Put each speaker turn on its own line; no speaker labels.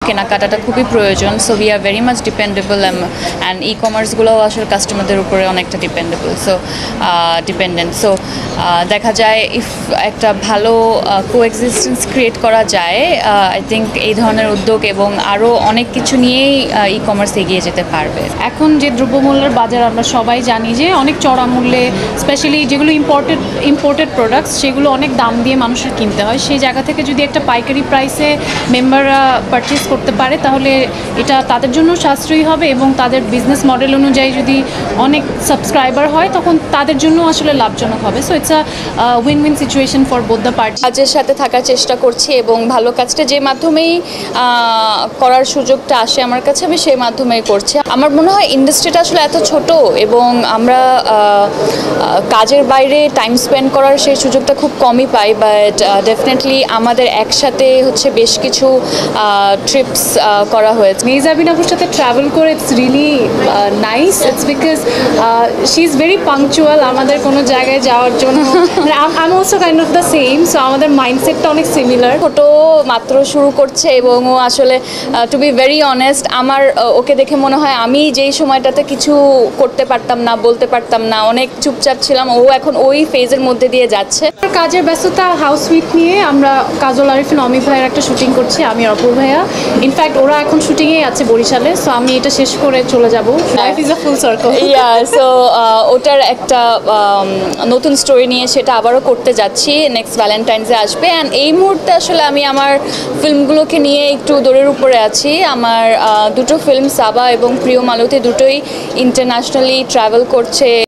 কেনাকাটাটা খুবই প্রয়োজন। So we are very much dependable and ই কমার্সগুলোও আসলে কাস্টমারদের উপরে অনেকটা ডিপেন্ডেন্ট। সো দেখা যায় ইফ একটা ভালো কোএক্সিস্টেন্স ক্রিয়েট করা যায়, আই থিঙ্ক এই ধরনের উদ্যোগ এবং আরও অনেক কিছু নিয়েই ই কমার্স এগিয়ে যেতে পারবে।
এখন যে দ্রব্যমূল্যের বাজার আমরা সবাই জানি যে অনেক চড়া মূল্যে, স্পেশালি যেগুলো ইম্পোর্টেড প্রোডাক্টস সেগুলো অনেক দাম দিয়ে মানুষের কিনতে হয়। সেই জায়গা থেকে যদি একটা পাইকারি প্রাইসে মেম্বাররা পারচেস করতে পারে তাহলে এটা তাদের জন্য সাশ্রয়ী হবে এবং তাদের বিজনেস মডেল অনুযায়ী যদি অনেক সাবস্ক্রাইবার হয় তখন তাদের জন্য আসলে লাভজনক হবে। So it's a win win situation for both the party.
কাজের সাথে থাকার চেষ্টা করছি এবং ভালো কাজটা যে মাধ্যমেই করার সুযোগটা আসে আমার কাছে আমি সেই মাধ্যমেই করছি। আমার মনে হয় ইন্ডাস্ট্রিটা আসলে এত ছোট এবং আমরা কাজের বাইরে টাইম স্পেন্ড করার সেই সুযোগটা খুব কমই পাই, বাট ডেফিনেটলি আমাদের একসাথে হচ্ছে বেশ কিছু ট্রিপস করা হয়েছে।
মেহজাবিন আপুর সাথে ট্রাভেল করে it's really nice. It's because she is very punctual আমাদের কোনো জায়গায় যাওয়ার জন্য। I am also kind of the same, so আমাদের মাইন্ডসেটটা অনেক সিমিলার।
ছোটো মাত্র শুরু করছে এবং ও আসলে টু বি ভেরি অনেস্ট আমার ওকে দেখে মনে হয় আমি যেই সময়টাতে কিছু করতে পারতাম না, বলতে পারতাম না, অনেক চুপচাপ ছিলাম, ও এখন ওই ফেজের মধ্যে দিয়ে যাচ্ছে।
কাজের ব্যস্ততা হাউস উইক নিয়ে আমরা কাজল আরিফিন অমিত ভাইয়ের একটা শুটিং করছি, আমি অপূর্ব ভাইয়া। ইনফ্যাক্ট ওরা এখন শুটিংয়েই আছে বরিশালে, সো আমি এটা শেষ করে চলে যাব। Life is a full circle.
So ওটার একটা নতুন স্টোরি নিয়ে সেটা আবারও করতে যাচ্ছি, নেক্সট ভ্যালেন্টাইন্সে আসবে। অ্যান্ড এই মুহূর্তে আসলে আমি আমার ফিল্মগুলোকে নিয়ে একটু দৌড়ের উপরে আছি। আমার দুটো ফিল্ম সাবা এবং প্রিয় মালতী দুটোই ইন্টারন্যাশনালি ট্রাভেল করছে।